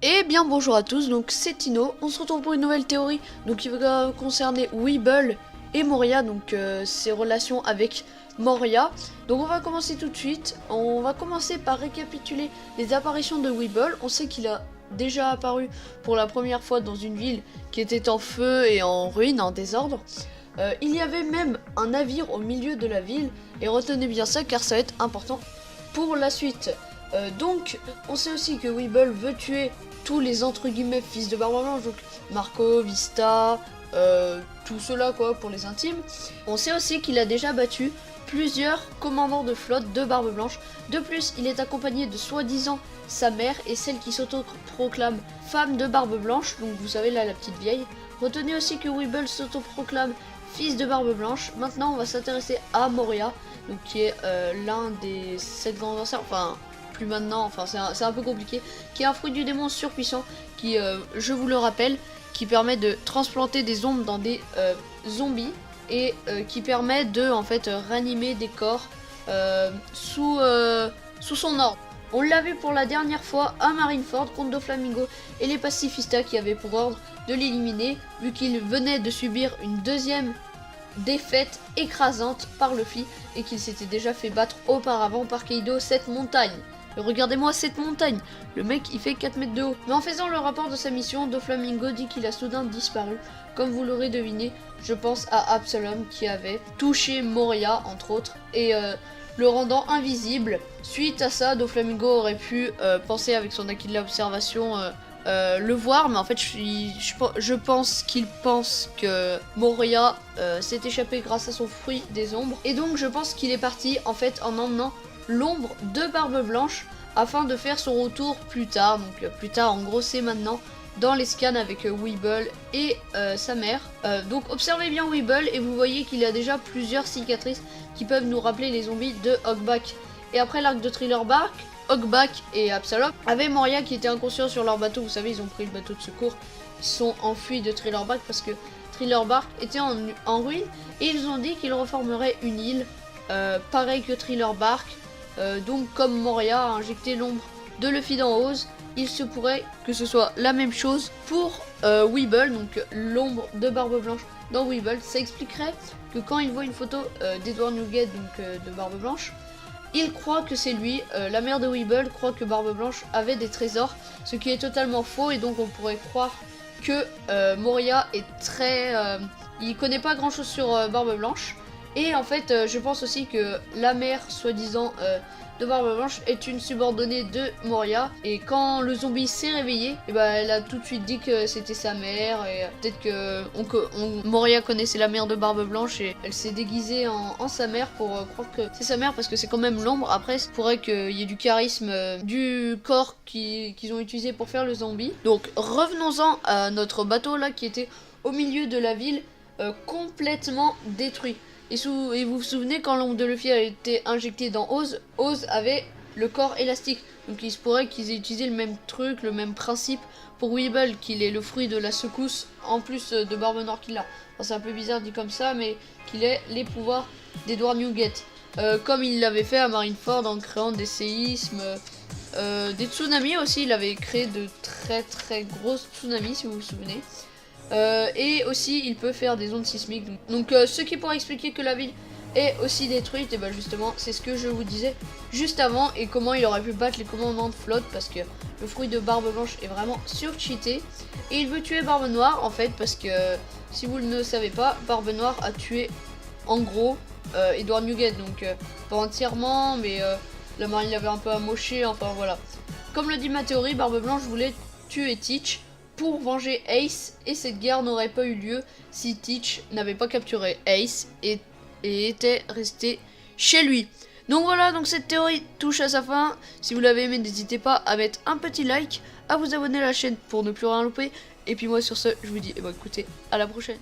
Eh bien bonjour à tous, donc c'est Tino, on se retrouve pour une nouvelle théorie donc qui va concerner Weeble et Moria, donc ses relations avec Moria. Donc on va commencer tout de suite, on va commencer par récapituler les apparitions de Weeble. On sait qu'il a déjà apparu pour la première fois dans une ville qui était en feu et en ruine, en désordre. Il y avait même un navire au milieu de la ville, et retenez bien ça car ça va être important pour la suite. Donc, on sait aussi que Weeble veut tuer tous les entre guillemets fils de Barbe Blanche, donc Marco, Vista, tout cela quoi pour les intimes. On sait aussi qu'il a déjà battu plusieurs commandants de flotte de Barbe Blanche. De plus, il est accompagné de soi-disant sa mère et celle qui s'autoproclame femme de Barbe Blanche, donc vous savez là la petite vieille. Retenez aussi que Weeble s'autoproclame fils de Barbe Blanche. Maintenant, on va s'intéresser à Moria, donc qui est l'un des 7 grands anciens, enfin plus maintenant, enfin c'est un peu compliqué, qui est un fruit du démon surpuissant qui, je vous le rappelle, qui permet de transplanter des ombres dans des zombies et qui permet de en fait ranimer des corps sous son ordre. On l'a vu pour la dernière fois à Marineford contre Doflamingo et les pacifistas qui avaient pour ordre de l'éliminer vu qu'il venait de subir une deuxième défaite écrasante par Luffy et qu'il s'était déjà fait battre auparavant par Kaido cette montagne. Et regardez-moi cette montagne, le mec il fait 4 mètres de haut. Mais en faisant le rapport de sa mission, Doflamingo dit qu'il a soudain disparu. Comme vous l'aurez deviné, je pense à Absalom qui avait touché Moria entre autres et le rendant invisible. Suite à ça, Doflamingo aurait pu penser avec son acquis de l'observation le voir, mais en fait je pense qu'il pense que Moria s'est échappé grâce à son fruit des ombres, et donc je pense qu'il est parti en fait en emmenant l'ombre de Barbe Blanche afin de faire son retour plus tard. Donc plus tard, en gros c'est maintenant, dans les scans avec Weeble et sa mère. Donc observez bien Weeble et vous voyez qu'il a déjà plusieurs cicatrices qui peuvent nous rappeler les zombies de Hogback. Et après l'arc de Thriller Bark, Hogback et Absalom avaient Moria qui était inconscient sur leur bateau. Vous savez, ils ont pris le bateau de secours, ils sont enfuis de Thriller Bark parce que Thriller Bark était en ruine, et ils ont dit qu'ils reformeraient une île pareil que Thriller Bark. Donc comme Moria a injecté l'ombre de Luffy dans Oz, il se pourrait que ce soit la même chose pour Weeble, donc l'ombre de Barbe Blanche dans Weeble. Ça expliquerait que quand il voit une photo d'Edward Newgate, donc de Barbe Blanche, il croit que c'est lui. La mère de Weeble croit que Barbe Blanche avait des trésors, ce qui est totalement faux, et donc on pourrait croire que Moria est très... il connaît pas grand chose sur Barbe Blanche. Et en fait, je pense aussi que la mère, soi-disant, de Barbe Blanche est une subordonnée de Moria. Et quand le zombie s'est réveillé, et ben, elle a tout de suite dit que c'était sa mère. Et peut-être que Moria connaissait la mère de Barbe Blanche et elle s'est déguisée en sa mère pour croire que c'est sa mère, parce que c'est quand même l'ombre. Après, il pourrait qu'il y ait du charisme du corps qu'ils ont utilisé pour faire le zombie. Donc revenons-en à notre bateau là qui était au milieu de la ville, complètement détruit. Et vous vous souvenez, quand l'ombre de Luffy a été injectée dans Oz, Oz avait le corps élastique. Donc il se pourrait qu'ils aient utilisé le même truc, le même principe pour Weeble, qu'il est le fruit de la secousse, en plus de Barbe Noire qu'il a. Enfin, c'est un peu bizarre dit comme ça, mais qu'il ait les pouvoirs d'Edward Newgate. Comme il l'avait fait à Marineford en créant des séismes, des tsunamis aussi. Il avait créé de très très grosses tsunamis, si vous vous souvenez. Et aussi il peut faire des ondes sismiques. Donc ce qui pourrait expliquer que la ville est aussi détruite, et ben justement c'est ce que je vous disais juste avant, et comment il aurait pu battre les commandants de flotte, parce que le fruit de Barbe Blanche est vraiment surcheaté. Et il veut tuer Barbe Noire en fait, parce que si vous ne le savez pas, Barbe Noire a tué en gros Edward Newgate, donc pas entièrement, mais la marine l'avait un peu amoché, enfin voilà. Comme le dit ma théorie, Barbe Blanche voulait tuer Teach pour venger Ace, et cette guerre n'aurait pas eu lieu si Teach n'avait pas capturé Ace et était resté chez lui. Donc voilà, donc cette théorie touche à sa fin. Si vous l'avez aimé, n'hésitez pas à mettre un petit like, à vous abonner à la chaîne pour ne plus rien louper. Et puis moi sur ce, je vous dis, écoutez, à la prochaine.